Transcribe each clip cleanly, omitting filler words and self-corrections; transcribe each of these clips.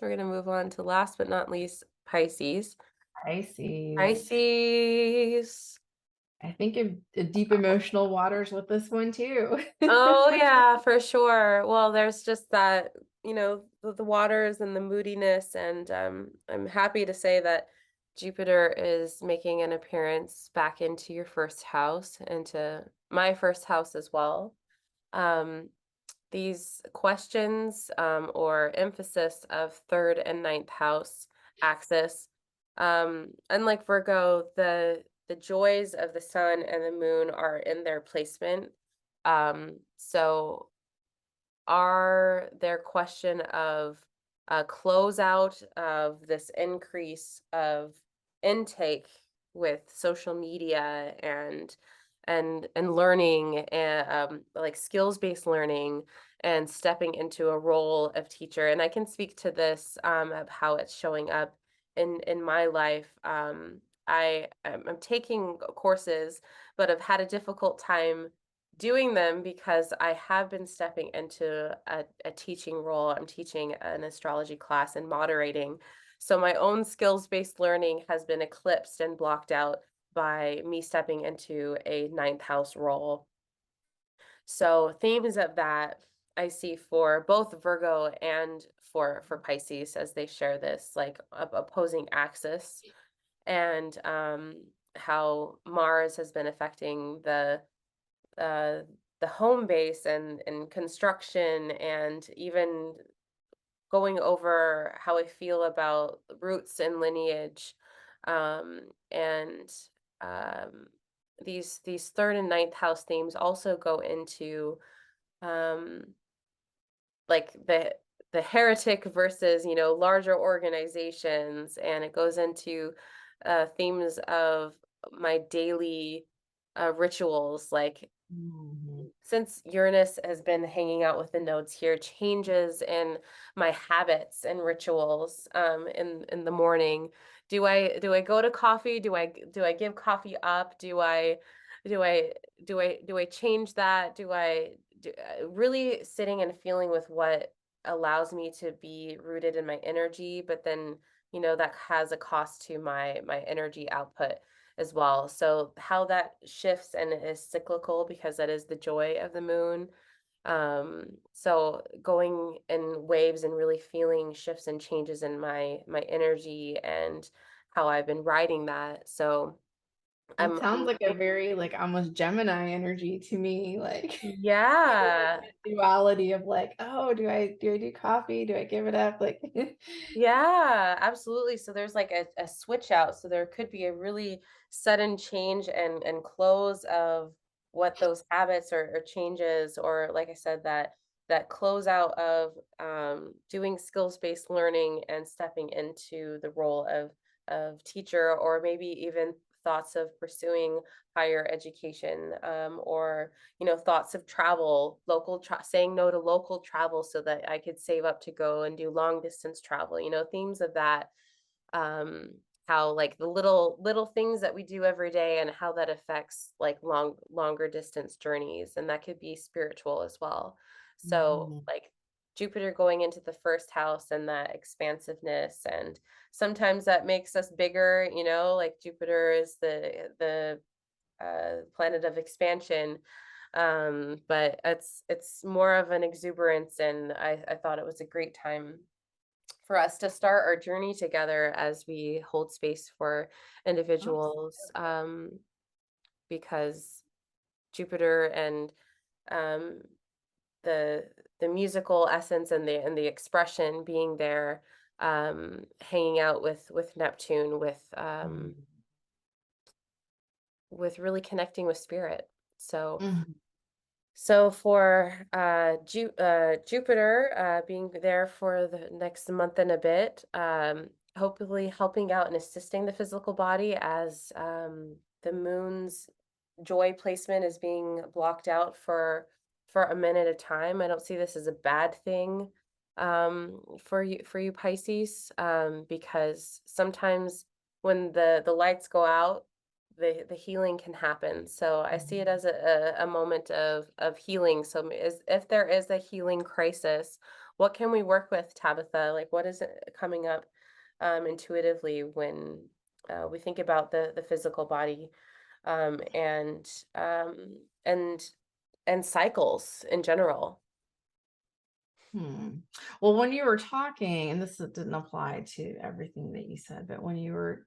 we're going to move on to last but not least, Pisces. Pisces. Pisces. I think deep emotional waters with this one too. Oh yeah, for sure. Well, there's just that, the waters and the moodiness, and I'm happy to say that Jupiter is making an appearance back into your first house, into my first house as well. Um, these questions or emphasis of third and ninth house axis. Unlike Virgo, the joys of the sun and the moon are in their placement. So are their question of a closeout of this increase of intake with social media and learning and like skills-based learning and stepping into a role of teacher. And I can speak to this of how it's showing up in my life. I'm taking courses, but I've had a difficult time doing them because I have been stepping into a teaching role. I'm teaching an astrology class and moderating. So my own skills-based learning has been eclipsed and blocked out by me stepping into a ninth house role. So themes of that I see for both Virgo and for Pisces as they share this like opposing axis, and how Mars has been affecting uh, the home base and construction, and even going over how I feel about roots and lineage, and um, these third and ninth house themes also go into um, like the heretic versus larger organizations, and it goes into themes of my daily rituals, like Mhm. since Uranus has been hanging out with the nodes here, changes in my habits and rituals in the morning. Do I go to coffee? Do I give coffee up? Do I do I change that? Really sitting and feeling with what allows me to be rooted in my energy, but then that has a cost to my energy output as well. So how that shifts and is cyclical because that is the joy of the moon. So going in waves and really feeling shifts and changes in my energy and how I've been riding that. So It I'm sounds like a very like almost Gemini energy to me, like yeah. duality of like, oh, do I do coffee? Do I give it up? Like, Yeah, absolutely. So there's like a switch out. So there could be a really sudden change and close of what those habits or changes, or like I said, that close out of doing skills-based learning and stepping into the role of teacher, or maybe even thoughts of pursuing higher education, or thoughts of travel, saying no to local travel so that I could save up to go and do long distance travel, themes of that. Um, how like the little things that we do every day and how that affects like longer distance journeys. And that could be spiritual as well. So Mhm. like Jupiter going into the first house and that expansiveness, and sometimes that makes us bigger, like Jupiter is the planet of expansion. But it's more of an exuberance, and I thought it was a great time for us to start our journey together as we hold space for individuals, because Jupiter and um, the the musical essence and the expression being there, hanging out with Neptune, Mhm. with really connecting with spirit. So Mhm. So for Jupiter being there for the next month and a bit, hopefully helping out and assisting the physical body as the moon's joy placement is being blocked out for a minute at a time. I don't see this as a bad thing for you Pisces, because sometimes when the lights go out, the healing can happen. So I see it as a moment of healing. So if there is a healing crisis what can we work with, Tabitha? Like, what is it coming up intuitively when we think about the physical body and and and cycles in general? Hmm. Well, when you were talking, and this didn't apply to everything that you said, but when you were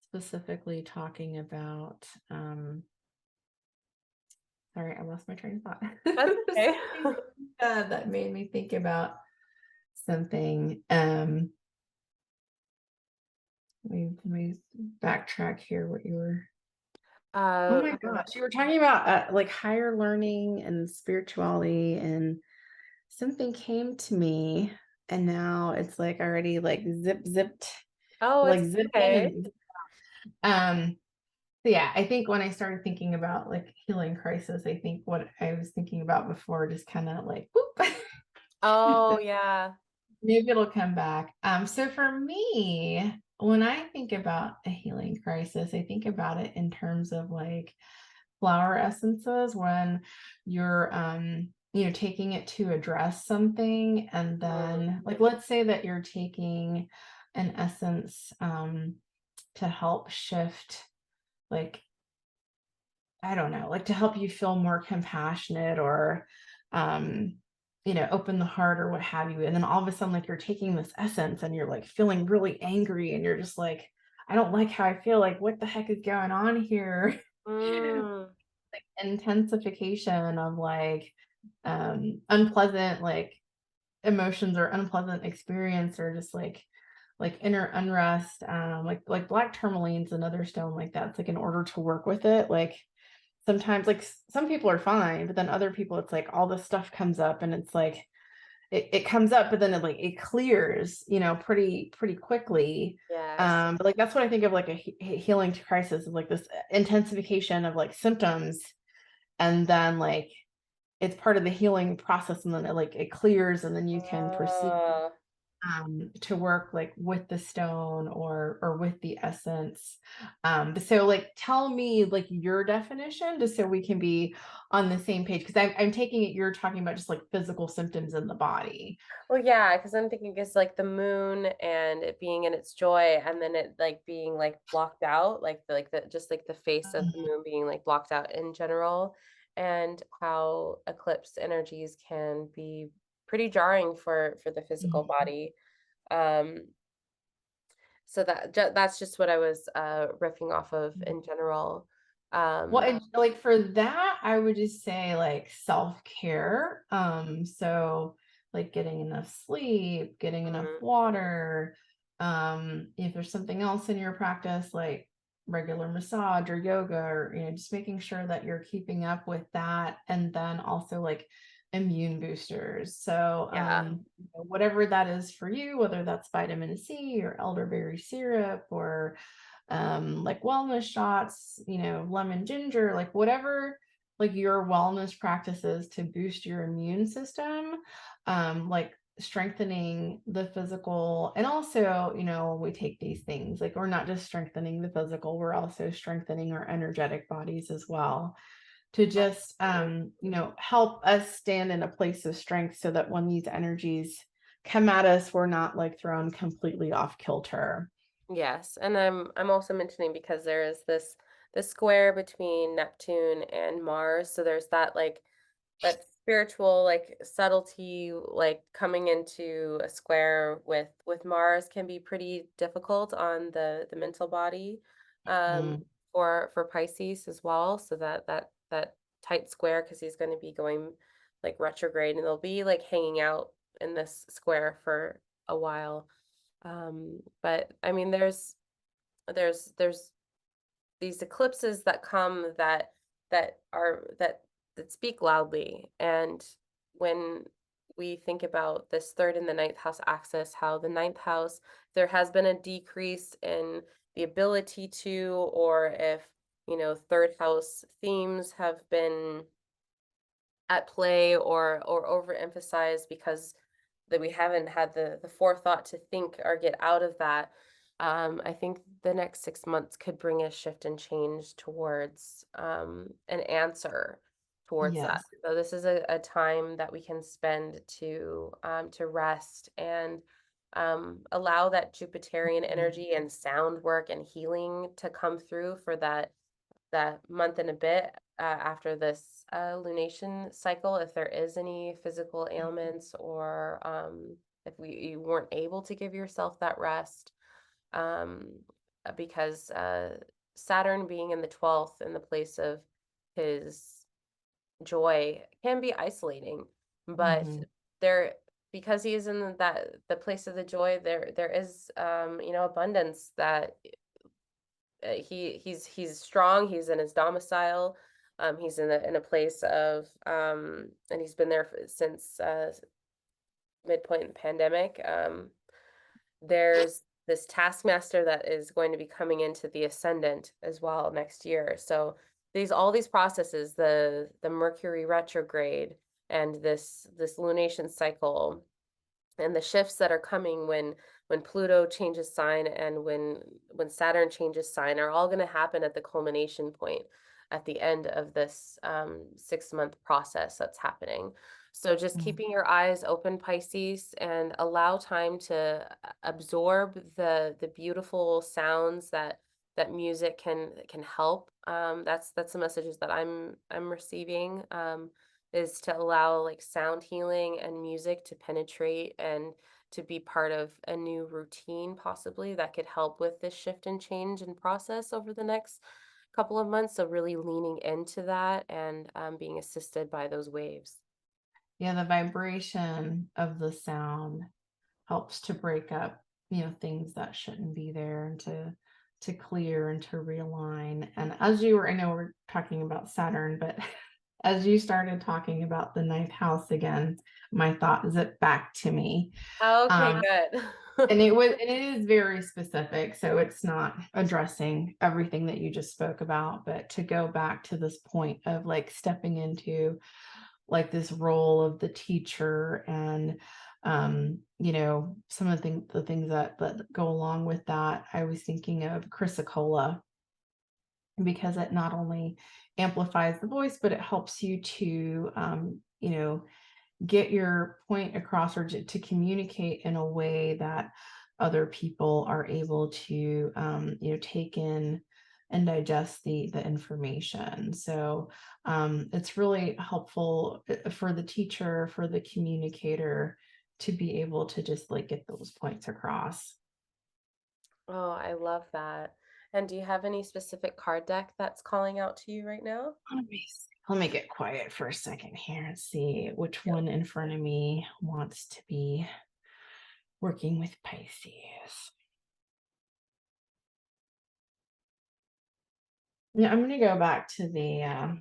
specifically talking about, sorry, I lost my train of thought. That's okay. Something that made me think about something. Let me backtrack here. What you were? Oh uh, my gosh, you were talking about like higher learning and spirituality, and something came to me, and now it's like already like zipped, oh, like it's zipped in okay. and um. So yeah, I think when I started thinking about like healing crisis, I think what I was thinking about before just kind of like whoop. Oh, yeah. Maybe it'll come back. So for me, when I think about a healing crisis, I think about it in terms of like flower essences when you're taking it to address something, and Mm, then like let's say that you're taking an essence to help shift, like I don't know, like to help you feel more compassionate or, open the heart or what have you. And then all of a sudden, like you're taking this essence and you're like feeling really angry and you're just like, I don't like how I feel. Like, what the heck is going on here? mm, Intensification of like unpleasant like emotions or unpleasant experience or just like inner unrest, like black tourmaline's another stone like that. It's like in order to work with it, like sometimes like some people are fine, but then other people it's like all this stuff comes up and it's like it comes up, but then it clears, pretty quickly. yes. But like that's what I think of like a healing crisis, is like this intensification of like symptoms, and then like it's part of the healing process, and then it clears, and then you can proceed Uh, to work like with the stone or with the essence. But so like tell me like your definition just so we can be on the same page, because I'm taking it you're talking about just like physical symptoms in the body. well, yeah, because I'm thinking it's like the moon and it being in its joy, and then it like being like blocked out, like the just like the face of the moon being like blocked out in general, and how eclipse energies can be pretty jarring for the physical Mhm. body. Um, so that's just what I was riffing off of in general. Well, Um, and like for that, I would just say like self-care. So like getting enough sleep, getting enough mm, water. If there's something else in your practice, like regular massage or yoga, or just making sure that you're keeping up with that. And then also like immune boosters. So yeah. whatever that is for you, whether that's vitamin C or elderberry syrup or like wellness shots, lemon ginger, like whatever like your wellness practices to boost your immune system, like strengthening the physical. And also, we take these things like we're not just strengthening the physical, we're also strengthening our energetic bodies as well, to just help us stand in a place of strength so that when these energies come at us, we're not like thrown completely off kilter. Yes, and I'm also mentioning because there is this square between Neptune and Mars, so there's that like that spiritual like subtlety like coming into a square with Mars can be pretty difficult on the mental body um Mm. for Pisces as well. So that tight square because he's going to be going like retrograde and they'll be like hanging out in this square for a while. But I mean, there's these eclipses that come that are that speak loudly, and when we think about this third and the ninth house axis, how the ninth house there has been a decrease in the ability to, or if third house themes have been at play or overemphasized because that we haven't had the forethought to think or get out of that. I think the next 6 months could bring a shift and change towards an answer towards that. Yes. So this is a time that we can spend to rest and allow that Jupiterian Mhm. energy and sound work and healing to come through for that month and a bit after this lunation cycle. If there is any physical ailments or if you weren't able to give yourself that rest, um, because Saturn being in the 12th in the place of his joy can be isolating, but Mhm. there because he is in the place of the joy, there is abundance that he's strong, he's in his domicile, he's in a place of and he's been there since midpoint in the pandemic. There's this taskmaster that is going to be coming into the ascendant as well next year. So all these processes, the Mercury retrograde and this lunation cycle and the shifts that are coming when Pluto changes sign and when Saturn changes sign are all going to happen at the culmination point at the end of this 6 month process that's happening. So just Mhm. keeping your eyes open, Pisces, and allow time to absorb the beautiful sounds that music can help. That's the messages that I'm receiving. Is to allow like sound healing and music to penetrate and to be part of a new routine possibly that could help with this shift and change and process over the next couple of months. So really leaning into that and being assisted by those waves. Yeah, the vibration of the sound helps to break up, things that shouldn't be there and to clear and to realign. And I know we're talking about Saturn, but as you started talking about the ninth house again, my thought zipped back to me. Okay, Um, good. and it is very specific, so it's not addressing everything that you just spoke about, but to go back to this point of like stepping into like this role of the teacher and some of the things that go along with that. I was thinking of chrysocolla because it not only amplifies the voice, but it helps you to get your point across or to communicate in a way that other people are able to take in and digest the information. So it's really helpful for the teacher, for the communicator to be able to just like get those points across. Oh, I love that. And do you have any specific card deck that's calling out to you right now? Let me get quiet for a second here and see which Yep. one in front of me wants to be working with Pisces. Yeah, I'm going to go back to the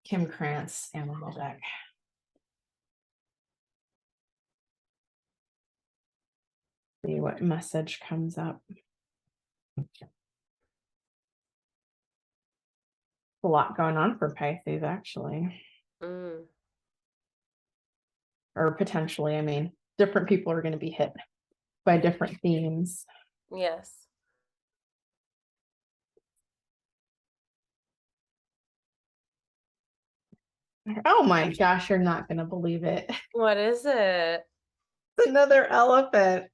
Kim Krantz animal deck. See what message comes up. A lot going on for Pisces, actually, Mm, or potentially. I mean, different people are going to be hit by different themes. yes. Oh my gosh, you're not going to believe it. What is it? It's another elephant.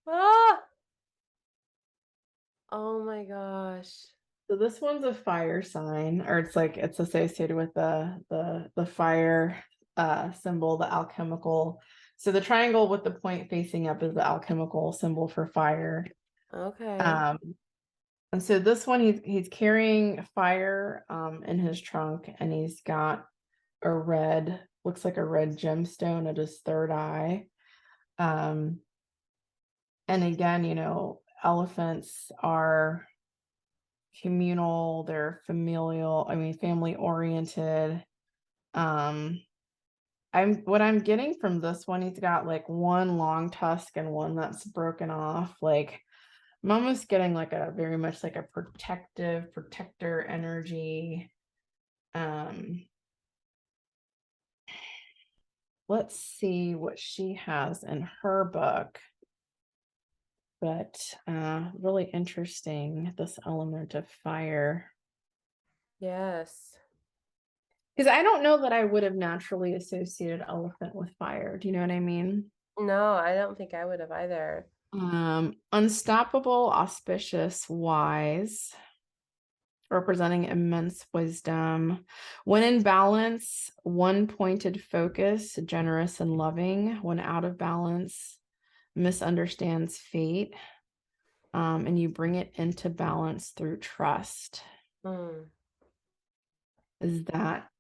Ah! Oh my gosh. So this one's a fire sign, or it's associated with the fire symbol, the alchemical. So the triangle with the point facing up is the alchemical symbol for fire. Okay. Um, and so this one he's carrying fire in his trunk, and he's got looks like a red gemstone at his third eye. Um, and again, elephants are communal, they're familial, I mean family oriented. Um what I'm getting from this one, he's got like one long tusk and one that's broken off. Like I'm almost getting like a very much like a protector energy. Um let's see what she has in her book. But really interesting, this element of fire. Yes. Because I don't know that I would have naturally associated elephant with fire. Do you know what I mean? No, I don't think I would have either. Unstoppable, auspicious, wise, representing immense wisdom. When in balance, one pointed focus, generous and loving. When out of balance, misunderstands fate. And you bring it into balance through trust. Hmm.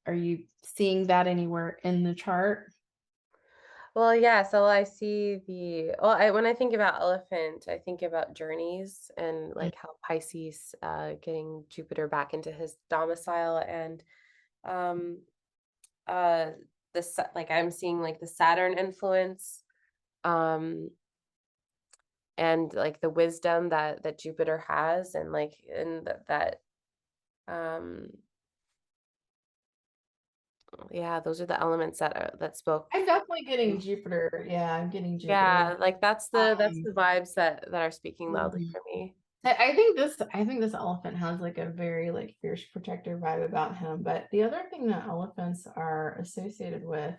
Are you seeing that anywhere in the chart? Well, yeah, so I see well, when I think about elephant, I think about journeys and Mm. like how Pisces getting Jupiter back into his domicile and um uh like I'm seeing like the Saturn influence um and like the wisdom that Jupiter has and like and that um yeah, those are the elements that spoke. I'm definitely getting Jupiter. Yeah, I'm getting Yeah, Jupiter. like that's Um, the vibes that are speaking loudly mhm. for me. I think this elephant has like a very like fierce protector vibe about him. But the other thing that elephants are associated with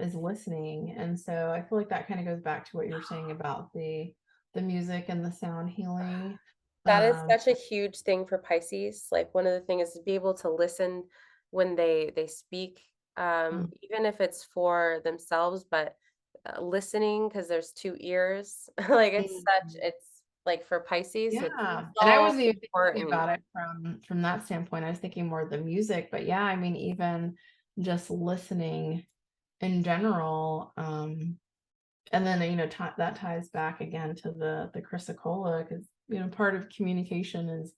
is listening. And so I feel like that kind of goes back to what you were saying about the music and the sound healing. That is Um, such a huge thing for Pisces. Like one of the things is to be able to listen when they speak, mm, even if it's for themselves, but listening because there's two ears. Like mhm. it's like for Pisces, it's Yeah, and I so wasn't even thinking important. about it from that standpoint. I was thinking more of the music, but yeah, I mean, even just listening in general, and then that ties back again to the chrysocolla because part of communication is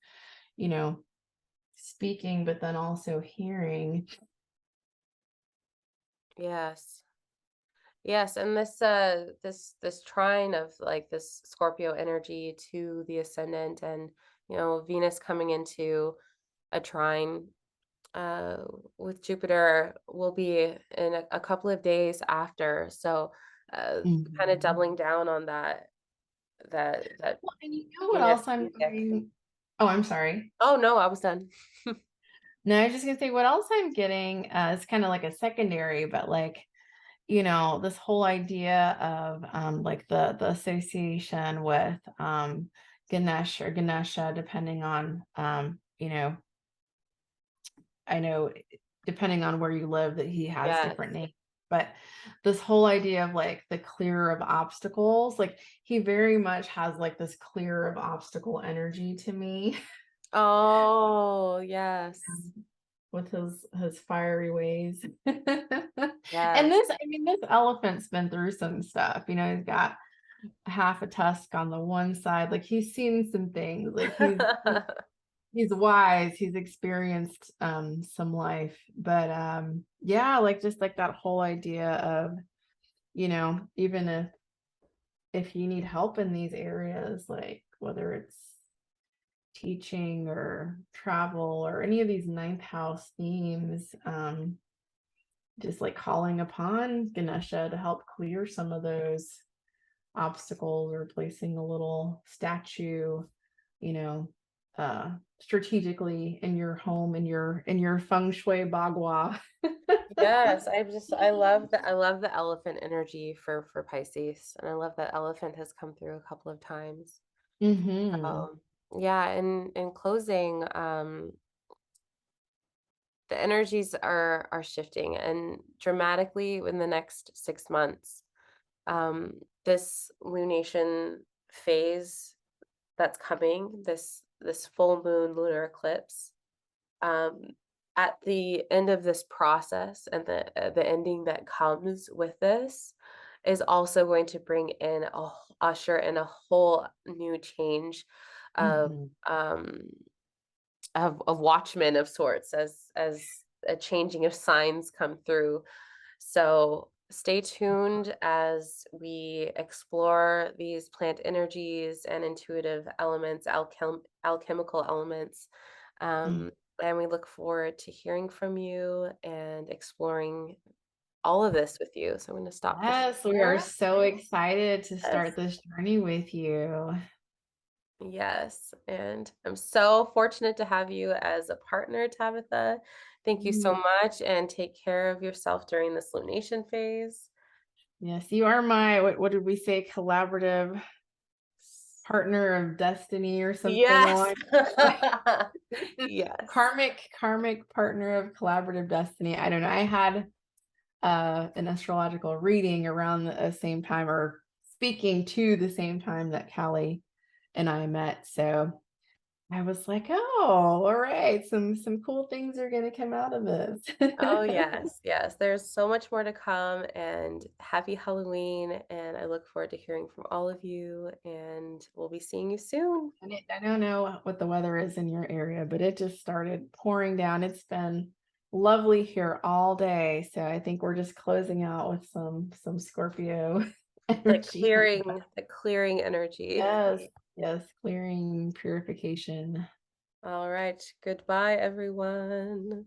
you know speaking, but then also hearing. Yes. Yes, and this trine of like this Scorpio energy to the ascendant and Venus coming into a trine uh with Jupiter will be in a couple of days after. So kind of Mhm. doubling down on that Well, and you know what Venus else I'm music. getting? Oh, I'm sorry. Oh no, I was done. No, I was just gonna say what else I'm getting is kind of like a secondary, but like this whole idea of like the association with Ganesh or Ganesha, depending on I know depending on where you live that he has Yes. different names. But this whole idea of like the clear of obstacles, like he very much has like this clear of obstacle energy to me. Oh, yes. With his fiery ways. And Yes. this elephant's been through some stuff. He's got half a tusk on the one side. Like he's seen some things. Like he's wise. He's experienced some life. But yeah, like just like that whole idea of, even if you need help in these areas, like whether it's teaching or travel or any of these ninth house themes, just like calling upon Ganesha to help clear some of those obstacles or placing a little statue, you know, strategically in your home, in your feng shui bagua. Yes, I love the elephant energy for Pisces, and I love that elephant has come through a couple of times. Hmm. Yeah, in closing, the energies are shifting and dramatically in the next 6 months. This lunation phase that's coming, this full moon lunar eclipse, um, at the end of this process and the ending that comes with this is also going to bring in usher in a whole new change of Hmm. um of watchmen of sorts as a changing of signs come through. So stay tuned as we explore these plant energies and intuitive elements, alchemical elements. Um, and we look forward to hearing from you and exploring all of this with you. So I'm going to stop the Yes, we are share. so excited to start Yes. this journey with you. Yes, and I'm so fortunate to have you as a partner, Tabitha. Thank you so Mm. much, and take care of yourself during this lunation phase. Yes, you are my what did we say? Collaborative partner of destiny or something Yes. along Yes. karmic partner of collaborative destiny. I don't know. I had an astrological reading around the same time, or speaking to the same time that Callie and I met. So I was like, oh, all right, some cool things are gonna come out of this. Oh, yes, yes. There's so much more to come, and happy Halloween, and I look forward to hearing from all of you, and we'll be seeing you soon. And I don't know what the weather is in your area, but it just started pouring down. It's been lovely here all day. So I think we're just closing out with some Scorpio energy. The clearing energy. Yes, yes, clearing, purification. All right. Goodbye, everyone.